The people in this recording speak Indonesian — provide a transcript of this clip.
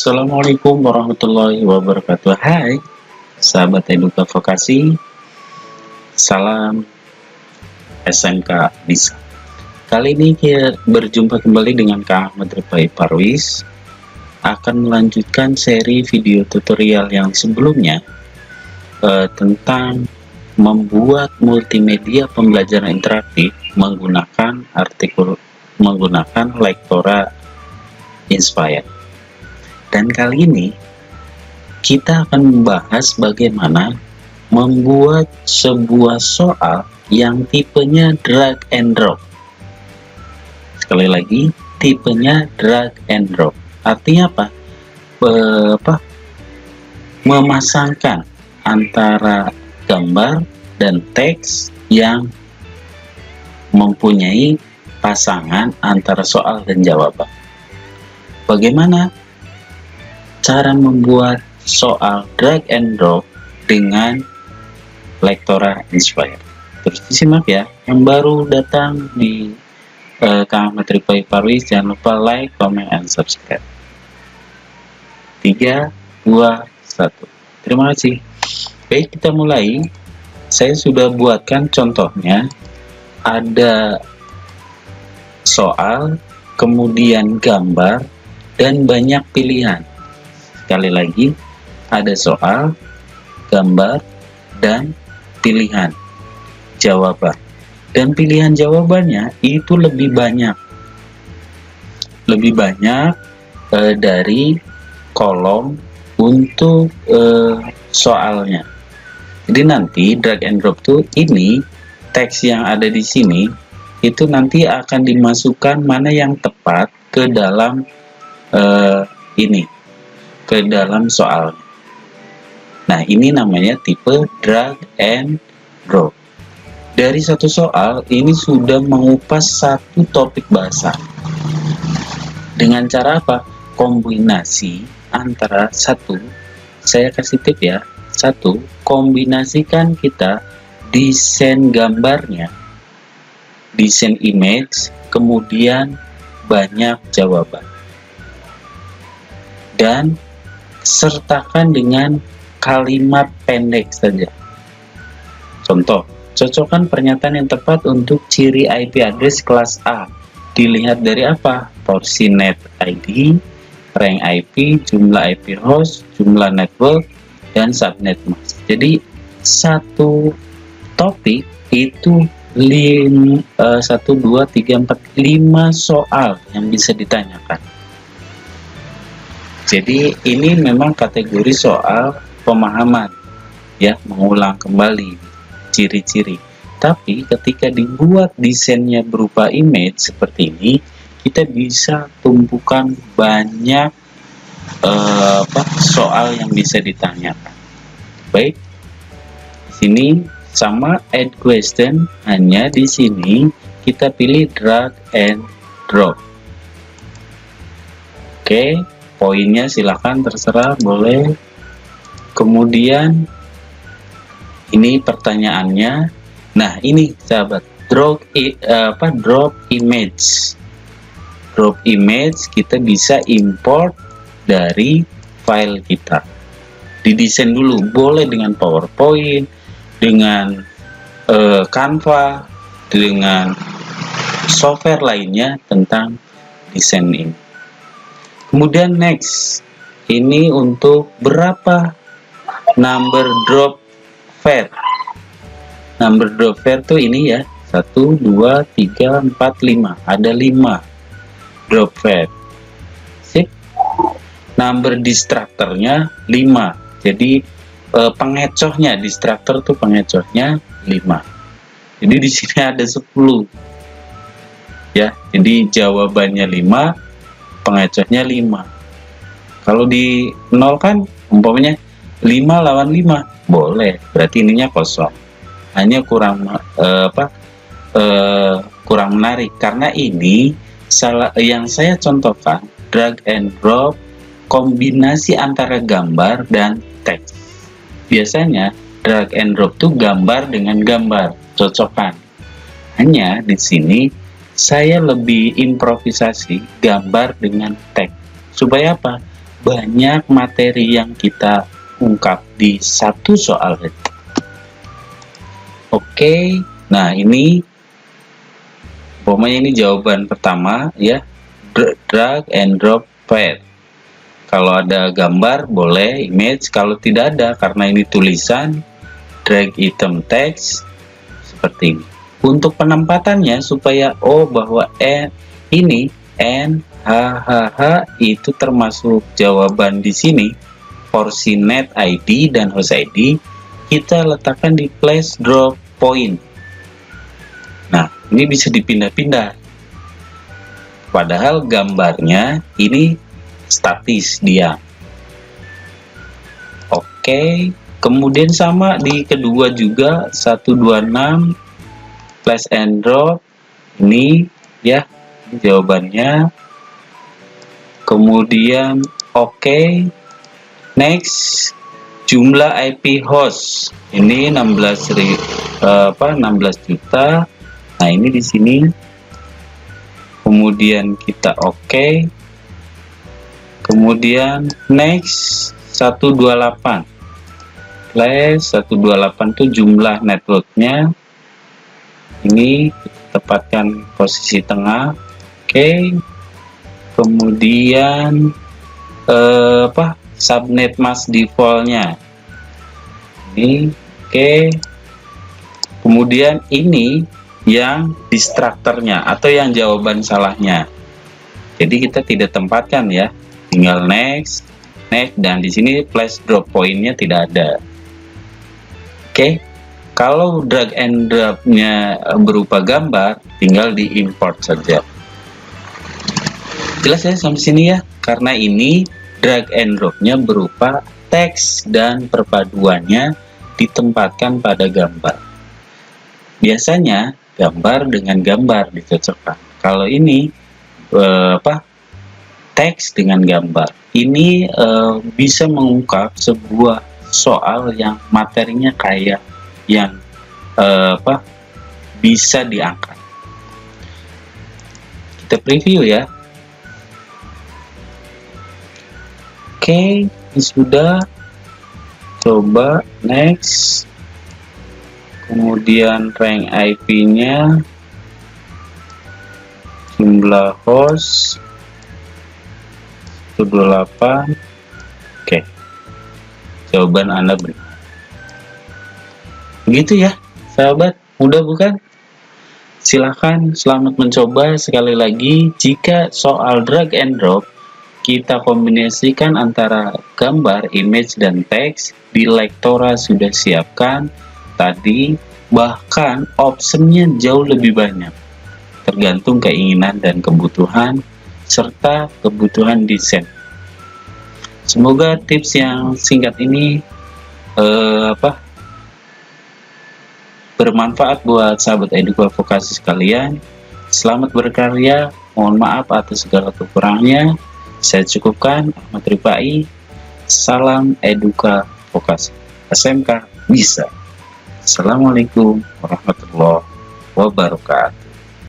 Assalamualaikum warahmatullahi wabarakatuh. Hai, sahabat Eduka Vokasi. Salam SMK Bisa. Kali ini kita berjumpa kembali dengan Kak Ahmad Rifai Parwis. Akan melanjutkan seri video tutorial yang sebelumnya tentang membuat multimedia pembelajaran interaktif menggunakan Lektora Inspire. Dan kali ini kita akan membahas bagaimana membuat sebuah soal yang tipenya drag and drop. Sekali lagi, tipenya drag and drop. Artinya apa? Memasangkan antara gambar dan teks yang mempunyai pasangan antara soal dan jawaban. Bagaimana cara membuat soal drag and drop dengan Lektora Inspire? Terus disimak ya. Yang baru datang di Kak Ahmad Rifai Parwis, jangan lupa like, comment, and subscribe. 3, 2, 1. Terima kasih. Baik, kita mulai. Saya sudah buatkan contohnya. Ada soal, kemudian gambar, dan banyak pilihan. Sekali lagi, ada soal, gambar, dan pilihan jawaban. Dan pilihan jawabannya itu lebih banyak. Dari kolom untuk soalnya. Jadi nanti drag and drop tuh ini teks yang ada di sini itu nanti akan dimasukkan mana yang tepat ke dalam ke dalam soalnya. Nah, ini namanya tipe drag and drop. Dari satu soal ini sudah mengupas satu topik bahasa. Dengan cara apa? Kombinasi antara saya kasih tip ya. Kombinasikan kita desain gambarnya, desain image, kemudian banyak jawaban. Dan sertakan dengan kalimat pendek saja. Contoh, cocokkan pernyataan yang tepat untuk ciri IP address kelas A. Dilihat dari apa? Porsi net ID, rank IP, jumlah IP host, jumlah network, dan subnet mask. Jadi satu topik itu 1, 2, 3, 4, 5 soal yang bisa ditanyakan. Jadi ini memang kategori soal pemahaman, ya, mengulang kembali ciri-ciri. Tapi ketika dibuat desainnya berupa image seperti ini, kita bisa tumpukan banyak soal yang bisa ditanyakan. Baik, sini sama add question, hanya di sini kita pilih drag and drop. Oke, poinnya silakan terserah, boleh. Kemudian ini pertanyaannya. Nah, ini sahabat, drop image. Drop image kita bisa import dari file kita. Didesain dulu, boleh dengan PowerPoint, dengan Canva, dengan software lainnya tentang desain ini. Kemudian next, ini untuk berapa number drop fair. Number drop fair tuh ini ya, 1, 2, 3, 4, 5. Ada 5 drop fair. Sip. Number distractornya 5. Jadi pengecohnya, distractor tuh pengecohnya 5. Jadi di sini ada 10. Ya, jadi jawabannya 5, pengecohnya 5. Kalau di 0 kan umpamanya 5 lawan 5, boleh, berarti ininya kosong. Hanya kurang kurang menarik karena ini yang saya contohkan drag and drop kombinasi antara gambar dan teks. Biasanya drag and drop tuh gambar dengan gambar, cocokkan. Hanya di sini saya lebih improvisasi gambar dengan teks. Supaya apa? banyak materi yang kita ungkap di satu soal. Oke, nah ini pokoknya ini jawaban pertama ya, drag and drop pad. Kalau ada gambar boleh image, kalau tidak ada karena ini tulisan, drag item text seperti ini. Untuk penempatannya supaya bahwa ini N H H H itu termasuk jawaban di sini, porsi net ID dan host ID kita letakkan di place drop point. Nah, ini bisa dipindah-pindah. Padahal gambarnya ini statis dia. Oke, kemudian sama di kedua juga 126 place and drop ini ya, ini jawabannya. Kemudian next, jumlah IP host ini 16 juta. Nah, ini di sini. Kemudian kita kemudian next 128 plus 128 itu jumlah networknya. Ini kita tempatkan posisi tengah. Kemudian subnet mask defaultnya ini. Kemudian ini yang distractornya atau yang jawaban salahnya. Jadi kita tidak tempatkan ya, tinggal next, dan di sini place drop pointnya tidak ada. Kalau drag and drop-nya berupa gambar, tinggal di import saja. Jelas ya sampai sini ya, karena ini drag and drop-nya berupa teks dan perpaduannya ditempatkan pada gambar. Biasanya gambar dengan gambar dicocokkan. Kalau ini teks dengan gambar. Ini bisa mengungkap sebuah soal yang materinya kayak yang bisa diangkat. Kita preview ya. Ini sudah. Coba next. Kemudian rank IP-nya, jumlah host 128. Jawaban Anda benar. Begitu ya sahabat, mudah bukan? Silahkan selamat mencoba. Sekali lagi, jika soal drag and drop kita kombinasikan antara gambar, image, dan teks, di Lektora sudah siapkan tadi, bahkan optionnya jauh lebih banyak tergantung keinginan dan kebutuhan serta kebutuhan desain. Semoga tips yang singkat ini bermanfaat buat sahabat Eduka Vokasi sekalian. Selamat berkarya, mohon maaf atas segala kekurangannya. Saya cukupkan. Ahmad Rifai, salam Eduka Vokasi, SMK bisa. Assalamualaikum warahmatullahi wabarakatuh.